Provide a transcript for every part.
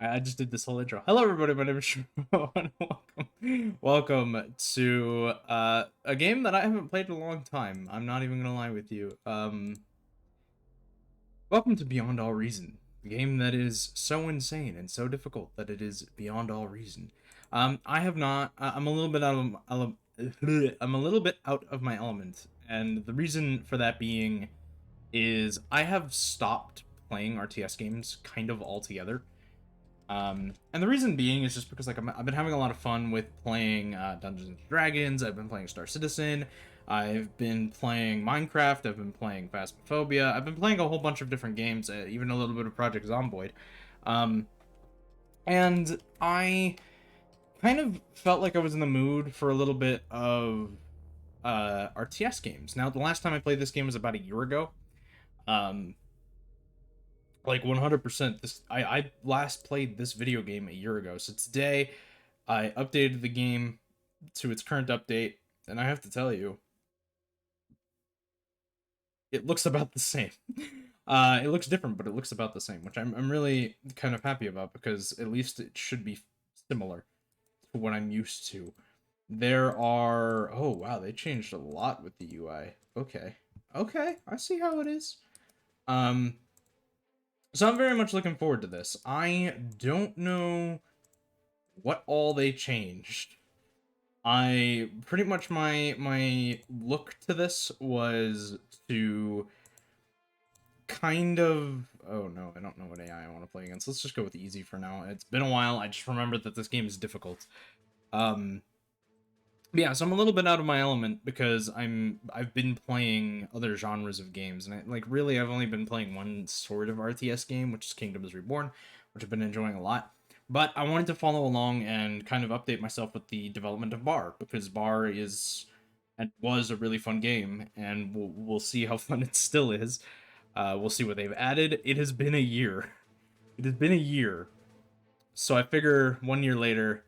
I just did this whole intro. Hello, everybody. My name is Shiro, and welcome to a game that I haven't played in a long time. I'm not even gonna lie with you. Welcome to Beyond All Reason, a game that is so insane and so difficult that it is beyond all reason. I have not. I'm a little bit I'm a little bit out of my element, and the reason for that being is I have stopped playing RTS games kind of altogether. And the reason being is just because I've been having a lot of fun with playing Dungeons and Dragons. I've been playing Star Citizen. I've been playing Minecraft. I've been playing Phasmophobia. I've been playing a whole bunch of different games, even a little bit of Project Zomboid. Um, and I kind of felt like I was in the mood for a little bit of RTS games. Now, the last time I played this game was about a year ago. Um, like 100%. I last played this video game a year ago. So today I updated the game to its current update, and I have to tell you, it looks about the same. It looks different, but it looks about the same, which I'm really kind of happy about because at least it should be similar to what I'm used to. There are oh wow, they changed a lot with the UI. Okay. Okay, I see how it is. Um so I'm very much looking forward to this. I don't know what all they changed. I pretty much my look to this was to kind of oh no, I don't know what AI I want to play against. Let's just go with easy for now. It's been a while. I just remember that this game is difficult. Um yeah, so I'm a little bit out of my element because I've been playing other genres of games, and really I've only been playing one sort of RTS game, which is Kingdoms Reborn, which I've been enjoying a lot. But I wanted to follow along and kind of update myself with the development of Bar, because Bar is and was a really fun game, and we'll see how fun it still is. We'll see what they've added. It has been a year. It has been a year, so I figure 1 year later,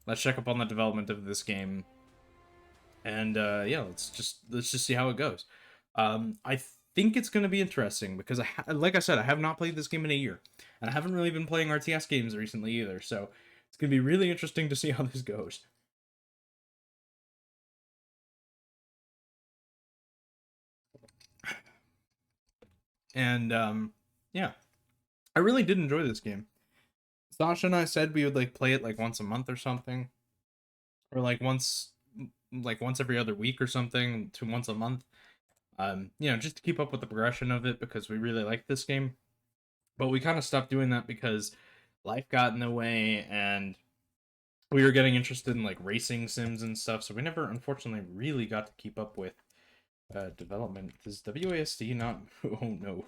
let's check up on the development of this game, and yeah, let's just see how it goes. I think it's going to be interesting because like I said, I have not played this game in a year, and I haven't really been playing RTS games recently either. So it's going to be really interesting to see how this goes. And yeah, I really did enjoy this game. Sasha and I said we would like play it like once a month or something, or like once every other week or something to once a month. Just to keep up with the progression of it because we really like this game. But we kind of stopped doing that because life got in the way and we were getting interested in like racing sims and stuff. So we never, unfortunately, really got to keep up with development. Does WASD not? Oh no.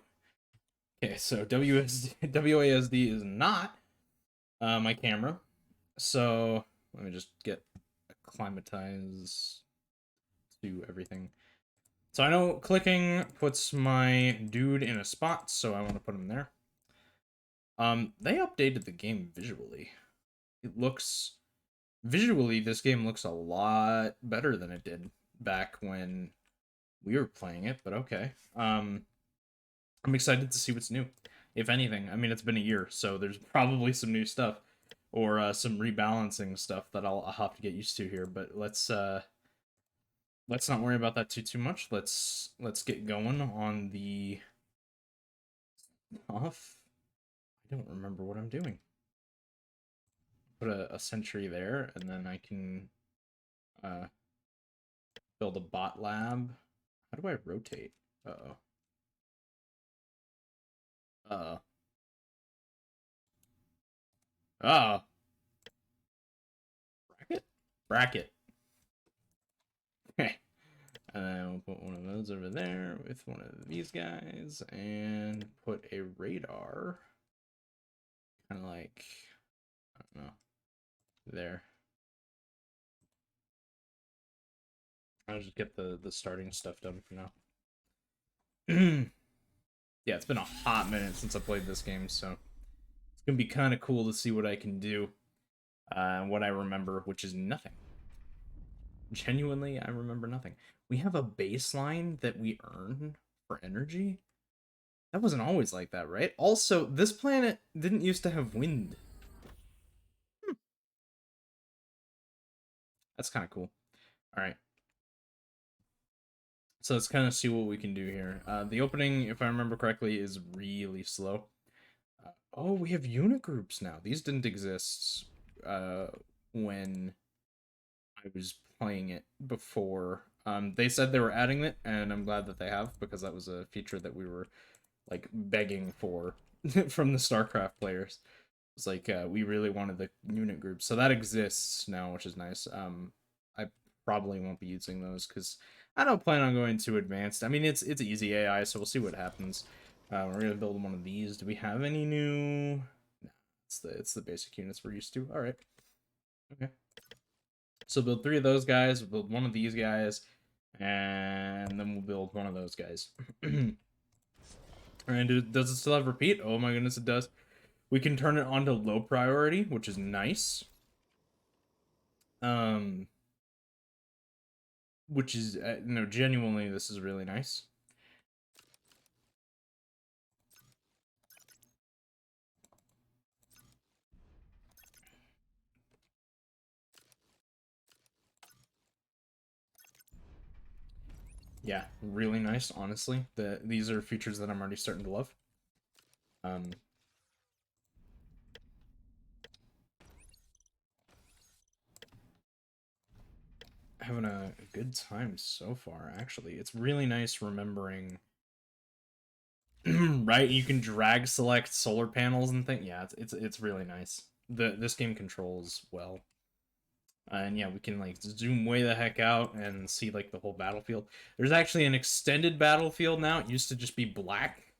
Okay, so WASD is not my camera. So let me just get acclimatize to everything. So I know clicking puts my dude in a spot, so I want to put him there. They updated the game visually. It looks visually, this game looks a lot better than it did back when we were playing it, but okay. I'm excited to see what's new, if anything. I mean, it's been a year, so there's probably some new stuff or some rebalancing stuff that I'll have to get used to here. But let's not worry about that too much. Let's get going on the off. I don't remember what I'm doing. Put a sentry there, and then I can uh, build a bot lab. How do I rotate? Uh-oh. Uh-oh. Oh. Bracket? Bracket. Okay. And then we'll put one of those over there with one of these guys and put a radar. Kind of like, I don't know, there. I'll just get the starting stuff done for now. Yeah, it's been a hot minute since I played this game, so it's gonna be kind of cool to see what I can do. What I remember, which is nothing. Genuinely, I remember nothing. We have a baseline that we earn for energy. That wasn't always like that, right? Also, this planet didn't used to have wind. That's kind of cool. All right. So let's kind of see what we can do here. The opening, if I remember correctly, is really slow. Oh, we have unit groups now. These didn't exist when I was playing it before. They said they were adding it, and I'm glad that they have, because that was a feature that we were like begging for from the StarCraft players. It's like we really wanted the unit groups, so that exists now, which is nice. I probably won't be using those because I don't plan on going too advanced. I mean, it's easy AI, so we'll see what happens. We're gonna build one of these. Do we have any new? No, it's the basic units we're used to. All right. Okay. So build 3 of those guys. We'll build one of these guys, and then we'll build one of those guys. And does it still have repeat? Oh my goodness, it does. We can turn it on to low priority, which is nice. Which is no, genuinely, this is really nice. Yeah, really nice, honestly. These are features that I'm already starting to love. Having a good time so far, actually. It's really nice remembering right, you can drag select solar panels and things. Yeah, it's really nice. This game controls well. And yeah, we can like zoom way the heck out and see like the whole battlefield. There's actually an extended battlefield now. It used to just be black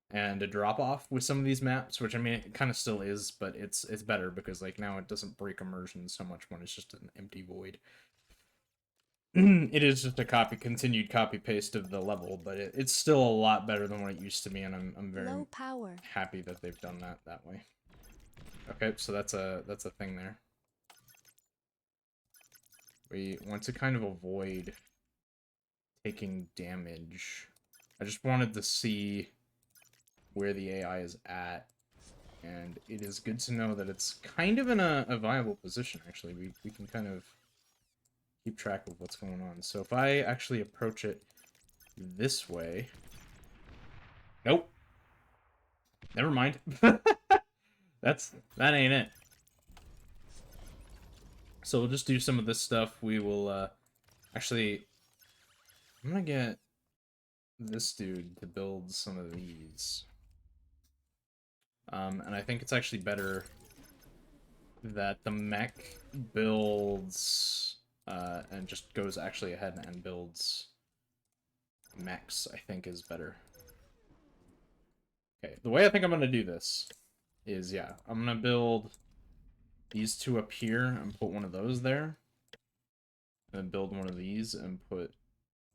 and a drop off with some of these maps, which I mean it kind of still is, but it's better because like now it doesn't break immersion so much when it's just an empty void. It is just a continued copy paste of the level, but it's still a lot better than what it used to be, and I'm very happy that they've done that way. Okay, so that's a thing there. We want to kind of avoid taking damage. I just wanted to see where the AI is at, and it is good to know that it's kind of in a viable position, actually. We can kind of keep track of what's going on. So if I actually approach it this way... Nope. Never mind. That ain't it. So we'll just do some of this stuff. We will, actually... I'm gonna get this dude to build some of these. And I think it's actually better that the mech builds, and just goes actually ahead and builds mechs, I think is better. Okay, the way I think I'm gonna do this is, yeah, I'm gonna build these 2 up here and put one of those there. And then build one of these and put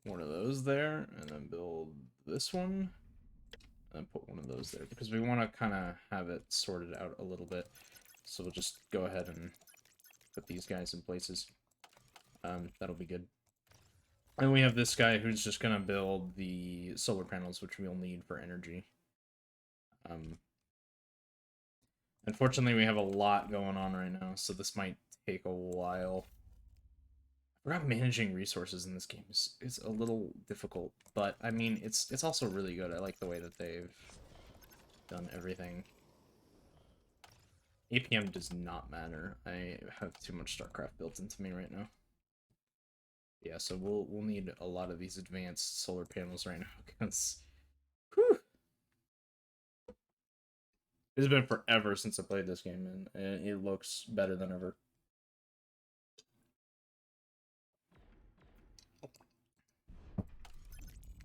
one of those there. And then build this one. And then put one of those there. Because we want to kind of have it sorted out a little bit. So we'll just go ahead and put these guys in places. That'll be good. And we have this guy who's just going to build the solar panels, which we'll need for energy. Unfortunately, we have a lot going on right now, so this might take a while. I forgot managing resources in this game is a little difficult, but I mean, it's also really good. I like the way that they've done everything. APM does not matter. I have too much StarCraft built into me right now. Yeah, so we'll need a lot of these advanced solar panels right now, because it's been forever since I played this game, and it looks better than ever.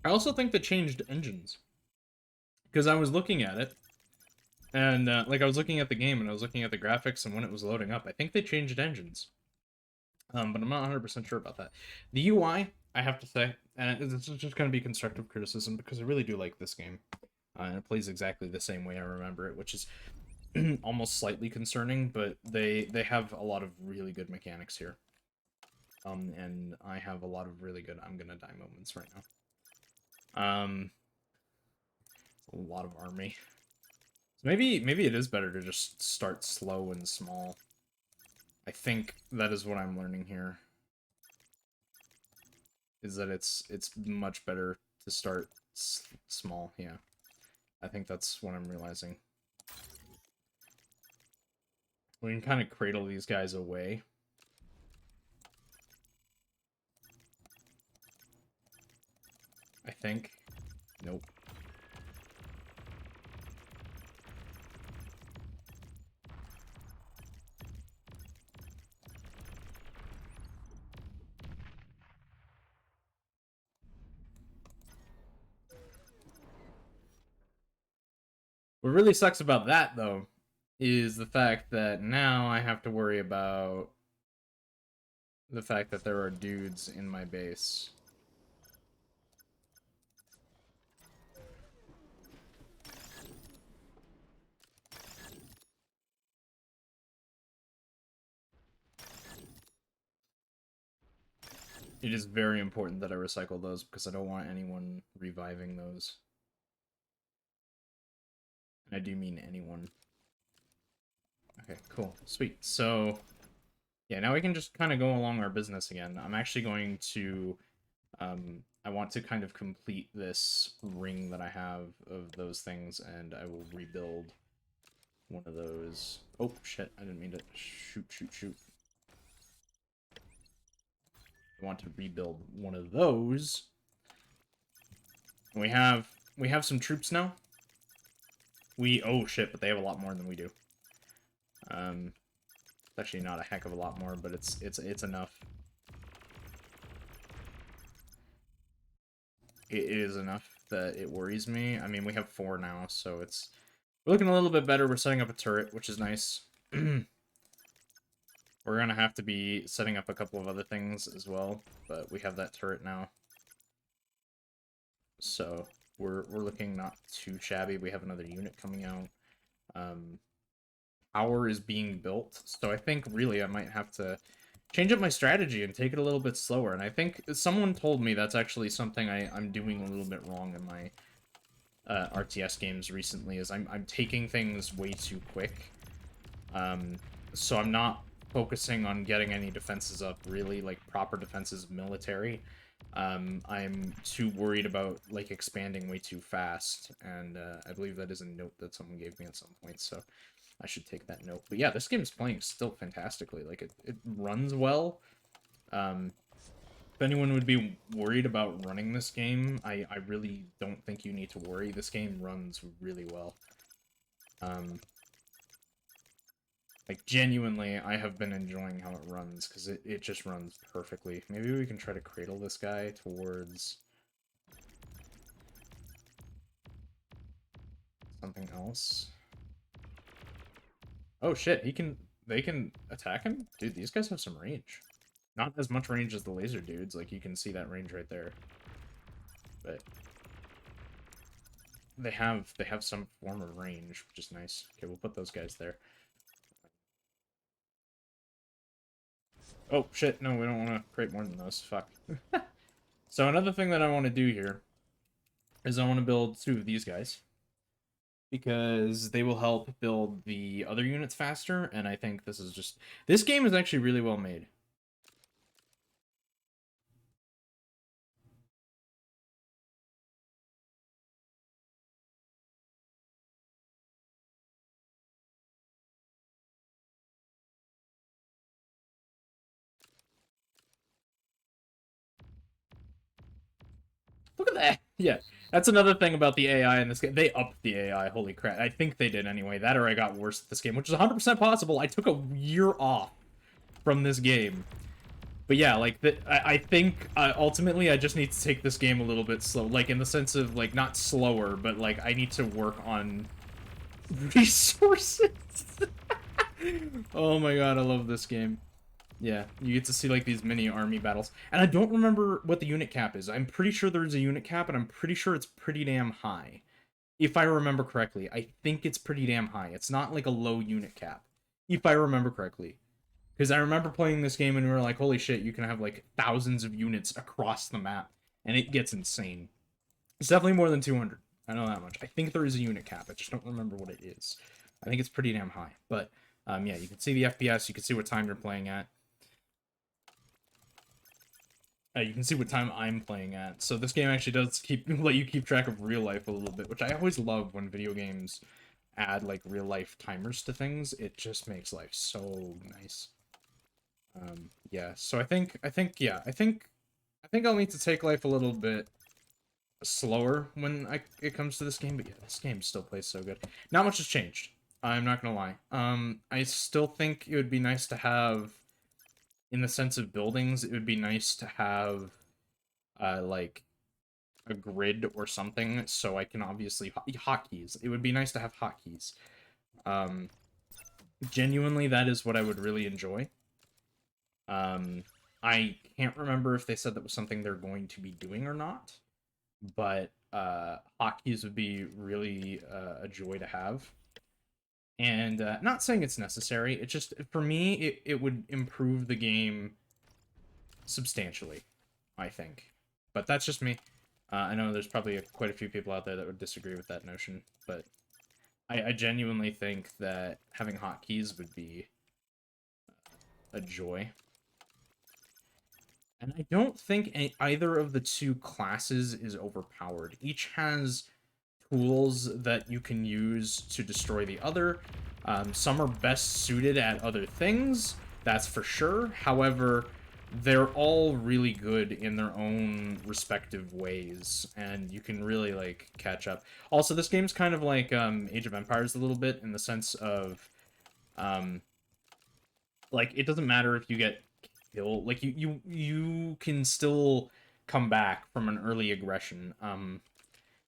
I also think they changed engines, because I was looking at it, and like I was looking at the game, and I was looking at the graphics, and when it was loading up, I think they changed engines. But I'm not 100% sure about that. The UI, I have to say, and it's just going to be constructive criticism, because I really do like this game. And it plays exactly the same way I remember it, which is almost slightly concerning, but they have a lot of really good mechanics here. And I have a lot of really good I'm gonna die moments right now. A lot of army. So maybe it is better to just start slow and small. I think that is what I'm learning here. is that it's much better to start small. Yeah, I think that's what I'm realizing. We can kind of cradle these guys away. I think. Nope. What really sucks about that, though, is the fact that now I have to worry about the fact that there are dudes in my base. It is very important that I recycle those because I don't want anyone reviving those. And I do mean anyone. Okay, cool. Sweet. So, yeah, now we can just kind of go along our business again. I'm actually going to... I want to kind of complete this ring that I have of those things, and I will rebuild one of those. Oh, shit. I didn't mean to shoot. I want to rebuild one of those. And we have some troops now. Oh shit, but they have a lot more than we do. It's actually not a heck of a lot more, but it's enough. It is enough that it worries me. I mean, we have 4 now, so we're looking a little bit better. We're setting up a turret, which is nice. We're gonna have to be setting up a couple of other things as well, but we have that turret now. So we're looking not too shabby. We have another unit coming out. Power is being built, so I think really I might have to change up my strategy and take it a little bit slower. And I think someone told me that's actually something I'm doing a little bit wrong in my RTS games recently, is I'm taking things way too quick. So I'm not focusing on getting any defenses up, really, like proper defenses military. I'm too worried about, like, expanding way too fast, and I believe that is a note that someone gave me at some point, so I should take that note. But yeah, this game is playing still fantastically. Like, it runs well. If anyone would be worried about running this game, I really don't think you need to worry. This game runs really well. Like, genuinely, I have been enjoying how it runs, because it just runs perfectly. Maybe we can try to cradle this guy towards something else. Oh shit, they can attack him? Dude, these guys have some range. Not as much range as the laser dudes, like you can see that range right there. But they have some form of range, which is nice. Okay, we'll put those guys there. Oh shit, no, we don't want to create more than those. Fuck. So another thing that I want to do here is I want to build 2 of these guys, because they will help build the other units faster, and I think this game is actually really well made. Look at that! Yeah, that's another thing about the AI in this game. They upped the AI, holy crap. I think they did anyway. That or I got worse at this game, which is 100% possible. I took a year off from this game. But yeah, like, I think, ultimately, I just need to take this game a little bit slow. Like, in the sense of, like, not slower, but, like, I need to work on resources. Oh my god, I love this game. Yeah, you get to see, like, these mini army battles. And I don't remember what the unit cap is. I'm pretty sure there's a unit cap, and I'm pretty sure it's pretty damn high. If I remember correctly. I think it's pretty damn high. It's not, like, a low unit cap. If I remember correctly. Because I remember playing this game and we were like, holy shit, you can have, like, thousands of units across the map. And it gets insane. It's definitely more than 200. I know that much. I think there is a unit cap. I just don't remember what it is. I think it's pretty damn high. But, yeah, you can see the FPS. You can see what time you're playing at. You can see what time I'm playing at. So this game actually does let you keep track of real life a little bit, which I always love when video games add like real life timers to things. It just makes life so nice. Yeah. So I think I'll need to take life a little bit slower when it comes to this game, but yeah, this game still plays so good. Not much has changed. I'm not gonna lie. I still think it would be nice to have, in the sense of buildings, it would be nice to have, like a grid or something, so I can obviously hotkeys. It would be nice to have hotkeys. Um, Genuinely, that is what I would really enjoy. I can't remember if they said that was something they're going to be doing or not, but hotkeys would be really a joy to have. And not saying it's necessary, it just, for me, it would improve the game substantially, I think. But that's just me. I know there's probably quite a few people out there that would disagree with that notion, but I genuinely think that having hotkeys would be a joy. And I don't think either of the two classes is overpowered. Each has tools that you can use to destroy the other. Some are best suited at other things, that's for sure. However, they're all really good in their own respective ways, and you can really, like, catch up. Also, this game's kind of like Age of Empires a little bit, in the sense of, like, it doesn't matter if you get killed. Like, you can still come back from an early aggression.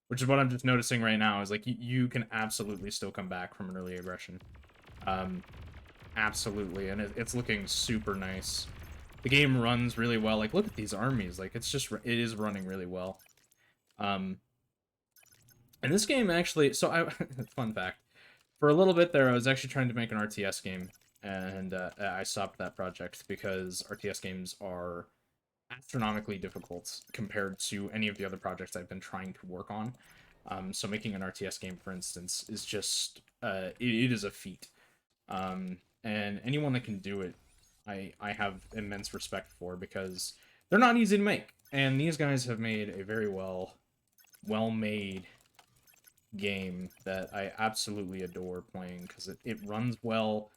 Which is what I'm just noticing right now, is like you can absolutely still come back from an early aggression. Absolutely, and it's looking super nice. The game runs really well. Like, look at these armies. Like, it is running really well. And this game actually, so fun fact, for a little bit there, I was actually trying to make an RTS game, and I stopped that project because RTS games are astronomically difficult compared to any of the other projects I've been trying to work on. So making an RTS game, for instance, is just it is a feat. And anyone that can do it, I have immense respect for, because they're not easy to make. And these guys have made a very well made game that I absolutely adore playing, because it runs well.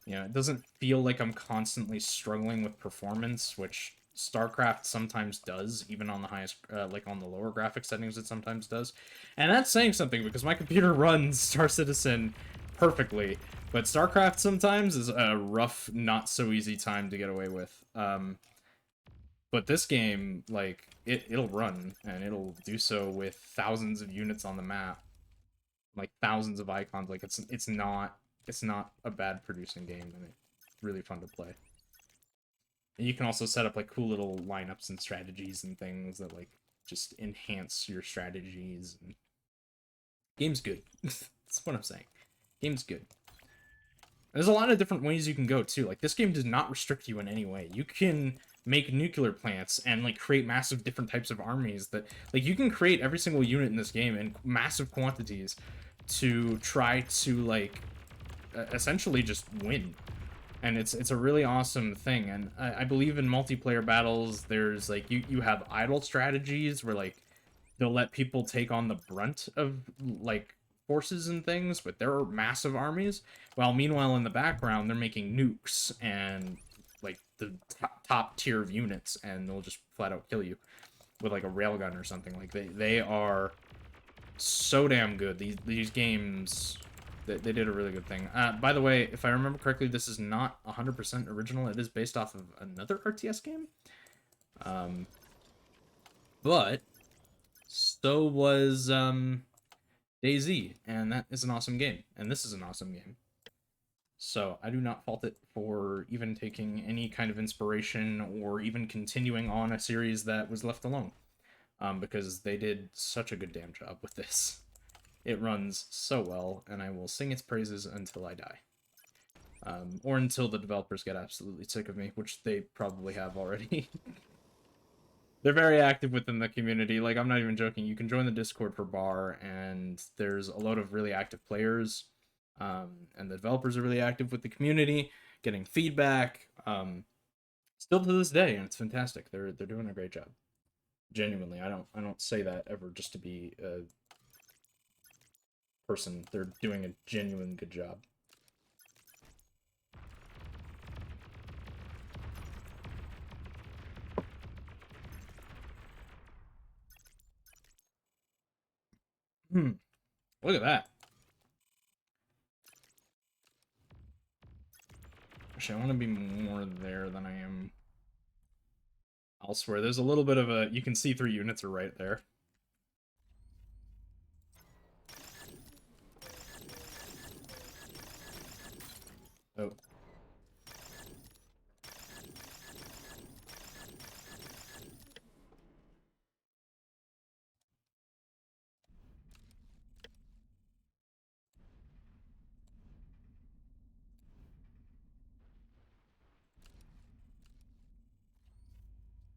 You know, it doesn't feel like I'm constantly struggling with performance, which StarCraft sometimes does, even on the highest, like on the lower graphic settings, it sometimes does. And that's saying something, because my computer runs Star Citizen perfectly, but StarCraft sometimes is a rough, not so easy time to get away with. But this game, like, it'll run, and it'll do so with thousands of units on the map, like thousands of icons. Like, it's not a bad producing game, and it's really fun to play. And you can also set up like cool little lineups and strategies and things that like just enhance your strategies. And game's good. That's what I'm saying. Game's good. There's a lot of different ways you can go too. Like, this game does not restrict you in any way. You can make nuclear plants and like create massive different types of armies that, like, you can create every single unit in this game in massive quantities to try to like essentially just win. And it's a really awesome thing. And I believe in multiplayer battles, there's like you have idle strategies where like they'll let people take on the brunt of like forces and things with their massive armies, while meanwhile in the background they're making nukes and like the top tier of units, and they'll just flat out kill you with like a railgun or something. Like, they are so damn good. These games, they did a really good thing. By the way, if I remember correctly, this is not 100% original. It is based off of another RTS game. But so was DayZ, and that is an awesome game, and this is an awesome game. So I do not fault it for even taking any kind of inspiration or even continuing on a series that was left alone, because they did such a good damn job with this. It runs so well, and I will sing its praises until I die. Or until the developers get absolutely sick of me, which they probably have already. They're very active within the community. Like, I'm not even joking. You can join the Discord for Bar, and there's a lot of really active players. And the developers are really active with the community, getting feedback. Still to this day, and it's fantastic. They're doing a great job. Genuinely, I don't say that ever just to be a person. They're doing a genuine good job. Look at that. Actually, I want to be more there than I am elsewhere. There's a little bit of a... You can see 3 units are right there. Oh.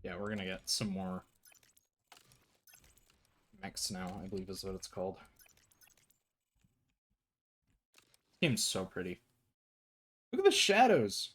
Yeah, we're gonna get some more mechs now, I believe is what it's called. This game's so pretty. Look at the shadows!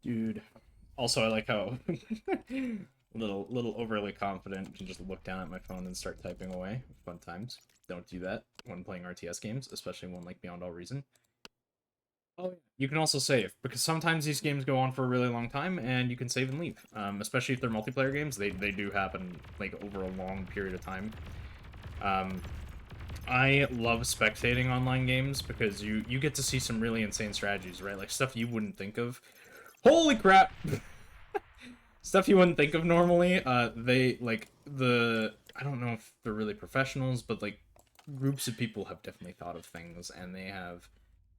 Dude. Also, I like how little overly confident can just look down at my phone and start typing away. Fun times. Don't do that when playing RTS games, especially one like Beyond All Reason. Oh, yeah. You can also save, because sometimes these games go on for a really long time, and you can save and leave. Especially if they're multiplayer games, they do happen, like, over a long period of time. I love spectating online games, because you get to see some really insane strategies, right? Like, stuff you wouldn't think of. Holy crap! Stuff you wouldn't think of normally. They, like, I don't know if they're really professionals, but, like, groups of people have definitely thought of things, and they have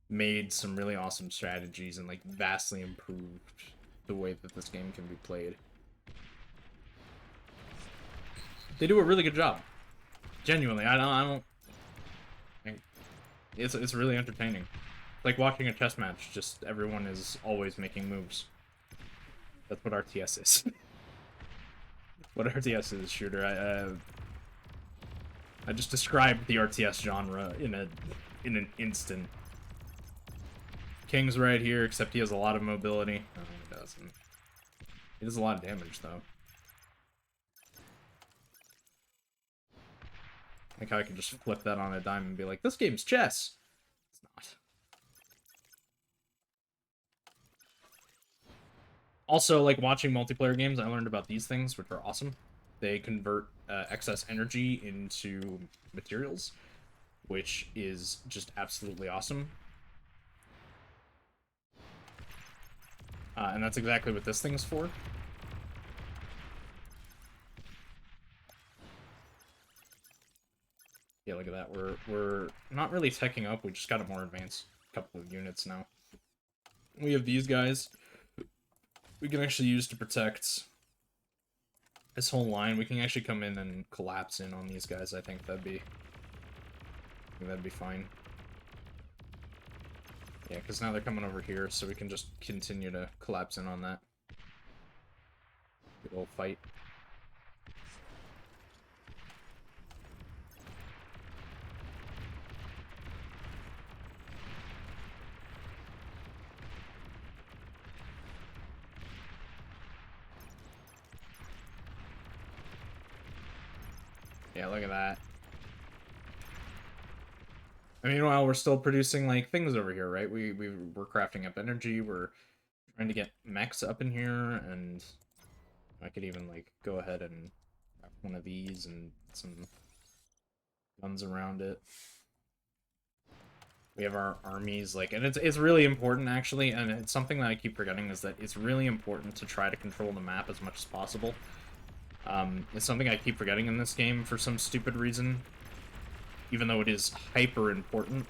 made some really awesome strategies and like vastly improved the way that this game can be played. They do a really good job. Genuinely, it's really entertaining. Like watching a chess match, just everyone is always making moves. That's what RTS is. What RTS is, shooter. I just described the RTS genre in an instant. King's right here, except he has a lot of mobility. No, he doesn't. He does a lot of damage, though. Like how I can just flip that on a dime and be like, this game's chess! It's not. Also, like, watching multiplayer games, I learned about these things, which are awesome. They convert excess energy into materials, which is just absolutely awesome. And that's exactly what this thing is for. Yeah, look at that. We're not really teching up. We just got a more advanced couple of units now. We have these guys we can actually use to protect this whole line. We can actually come in and collapse in on these guys. I think that'd be fine. Yeah, because now they're coming over here, so we can just continue to collapse in on that. Good old fight. Yeah, look at that. And meanwhile, we're still producing, like, things over here, right? We're crafting up energy, we're trying to get mechs up in here, and I could even, like, go ahead and craft one of these and some guns around it. We have our armies, like, and it's really important, actually, and it's something that I keep forgetting, is that it's really important to try to control the map as much as possible. It's something I keep forgetting in this game for some stupid reason, even though it is hyper important.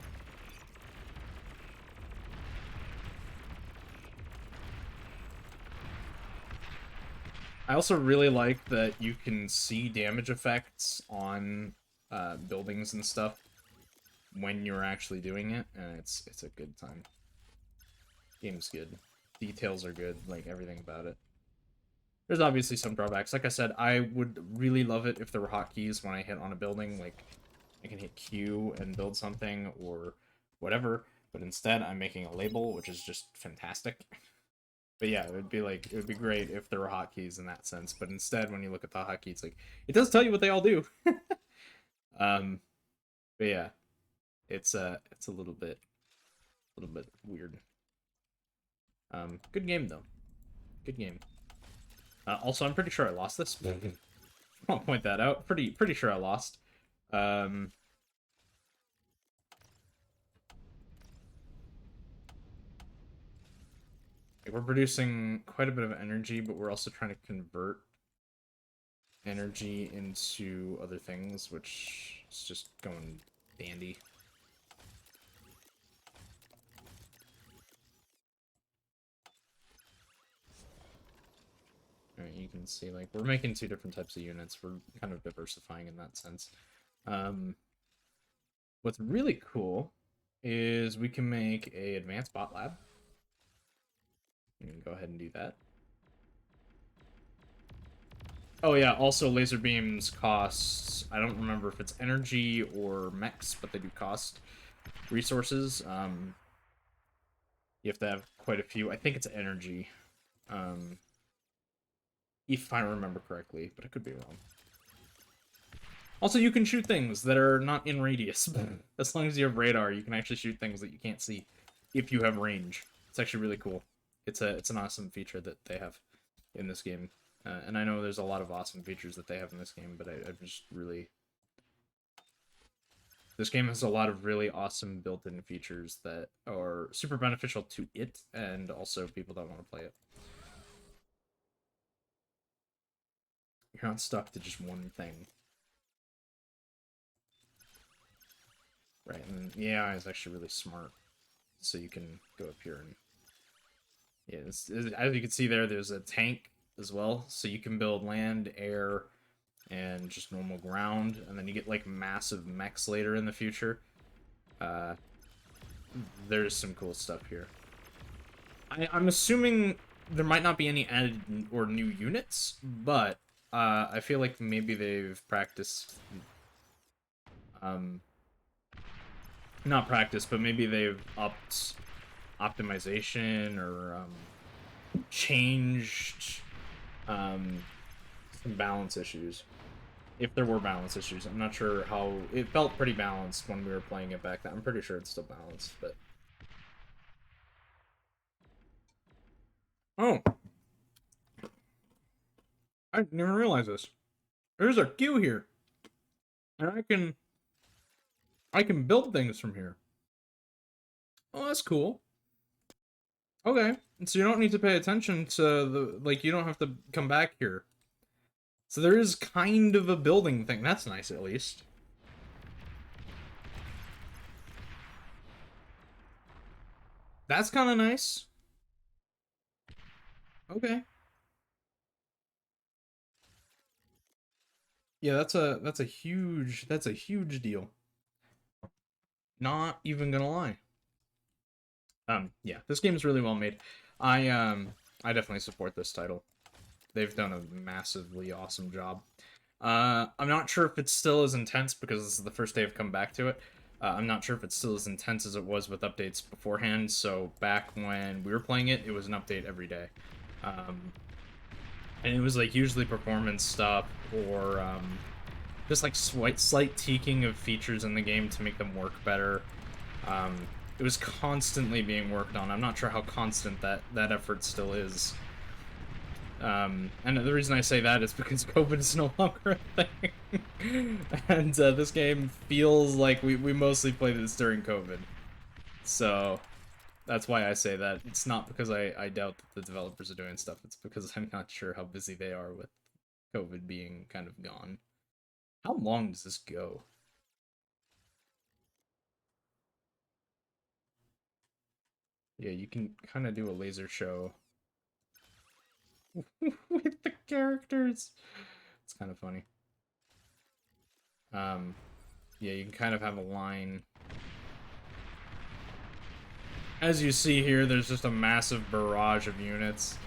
I also really like that you can see damage effects on buildings and stuff when you're actually doing it, and it's a good time. Game's good. Details are good, like everything about it. There's obviously some drawbacks. Like I said, I would really love it if there were hotkeys when I hit on a building, like I can hit Q and build something or whatever, but instead I'm making a label, which is just fantastic. But yeah, it would be great if there were hotkeys in that sense, but instead when you look at the hotkeys, like it does tell you what they all do. um but yeah, it's a little bit weird. Good game though. Good game. Also, I'm pretty sure I lost this. I'll point that out. Pretty sure I lost. Um, we're producing quite a bit of energy, but we're also trying to convert energy into other things, which is just going dandy. Alright, you can see, like, we're making two different types of units. We're kind of diversifying in that sense. What's really cool is we can make a advanced bot lab. You can go ahead and do that. Oh yeah, also laser beams costs, I don't remember if it's energy or mechs, but they do cost resources. You have to have quite a few. I think it's energy. If I remember correctly, but I could be wrong. Also, you can shoot things that are not in radius. As long as you have radar, you can actually shoot things that you can't see if you have range. It's actually really cool. It's an awesome feature that they have in this game. And I know there's a lot of awesome features that they have in this game, but I just really... This game has a lot of really awesome built-in features that are super beneficial to it, and also people don't want to play it. You're not stuck to just one thing. Right, and the AI is actually really smart. So you can go up here and... Yeah, as you can see there's a tank as well. So you can build land, air, and just normal ground. And then you get, like, massive mechs later in the future. There's some cool stuff here. I'm assuming there might not be any added or new units, but I feel like maybe they've practiced... not practiced, but maybe they've upped optimization or changed some balance issues. If there were balance issues. I'm not sure how... It felt pretty balanced when we were playing it back then. I'm pretty sure it's still balanced, but... Oh! I didn't even realize this. There's a queue here! And I can build things from here. Oh, that's cool. Okay. So you don't need to pay attention to the... Like, you don't have to come back here. So there is kind of a building thing. That's nice, at least. That's kind of nice. Okay. Yeah, that's a huge deal. Not even gonna lie. Yeah, this game is really well made. I definitely support this title. They've done a massively awesome job. I'm not sure if it's still as intense because this is the first day I've come back to it. I'm not sure if it's still as intense as it was with updates beforehand. So back when we were playing it, it was an update every day. And it was like usually performance stuff or just like slight tweaking of features in the game to make them work better. It was constantly being worked on. I'm not sure how constant that effort still is. And the reason I say that is because COVID is no longer a thing. And this game feels like we mostly played this during COVID. So that's why I say that. It's not because I doubt that the developers are doing stuff. It's because I'm not sure how busy they are with COVID being kind of gone. How long does this go? Yeah, you can kind of do a laser show with the characters. It's kind of funny. Yeah, you can kind of have a line. As you see here, there's just a massive barrage of units.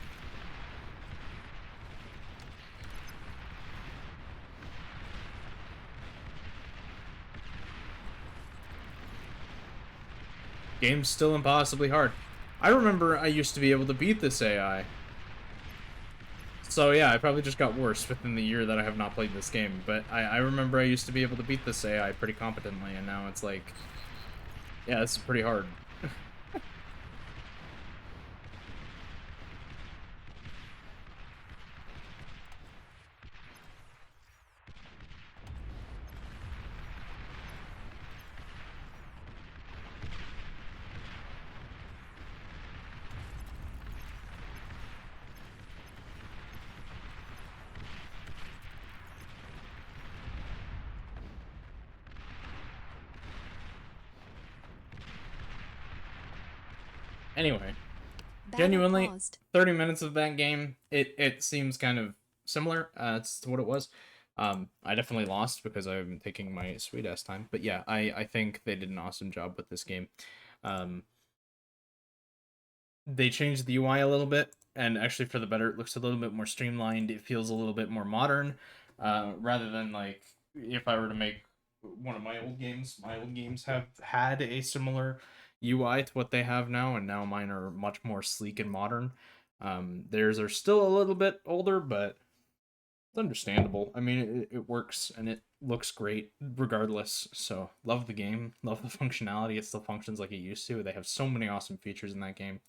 Game's still impossibly hard. I remember I used to be able to beat this AI. So yeah, I probably just got worse within the year that I have not played this game. But I remember I used to be able to beat this AI pretty competently, and now it's like, yeah, this is pretty hard. Anyway, Battle genuinely, paused. 30 minutes of that game, it seems kind of similar to what it was. I definitely lost because I'm taking my sweet ass time. But yeah, I think they did an awesome job with this game. Um, they changed the UI a little bit, and actually for the better. It looks a little bit more streamlined. It feels a little bit more modern, rather than like if I were to make one of my old games. My old games have had a similar UI to what they have now, and now mine are much more sleek and modern. Theirs are still a little bit older, but it's understandable. I mean, it works and it looks great regardless. So love the game, love the functionality. It still functions like it used to. They have so many awesome features in that game.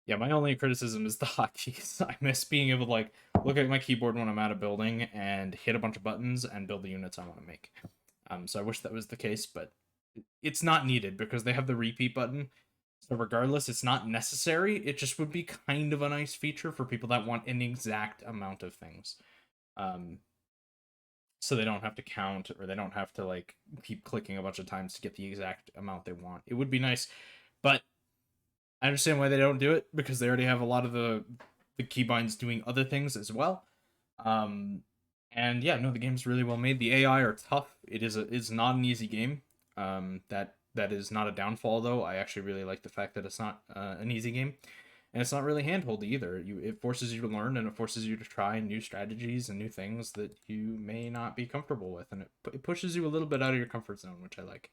Yeah, my only criticism is the hotkeys. I miss being able to like look at my keyboard when I'm at a building and hit a bunch of buttons and build the units I want to make. So I wish that was the case, but it's not needed because they have the repeat button. So regardless, it's not necessary. It just would be kind of a nice feature for people that want an exact amount of things. Um, so they don't have to count or they don't have to like keep clicking a bunch of times to get the exact amount they want. It would be nice, but I understand why they don't do it because they already have a lot of the keybinds doing other things as well. Um, and yeah, no, the game's really well made. The AI are tough. It's not an easy game. That is not a downfall though. I actually really like the fact that it's not an easy game, and it's not really handhold either. It forces you to learn and it forces you to try new strategies and new things that you may not be comfortable with, and it pushes you a little bit out of your comfort zone, which I like.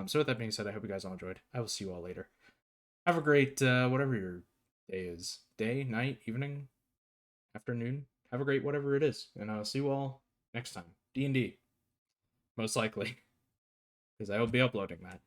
So with that being said, I hope you guys all enjoyed. I will see you all later. Have a great whatever your day is. Day, night, evening, afternoon. Have a great whatever it is. And I'll see you all next time. D&D. Most likely. Because I will be uploading that.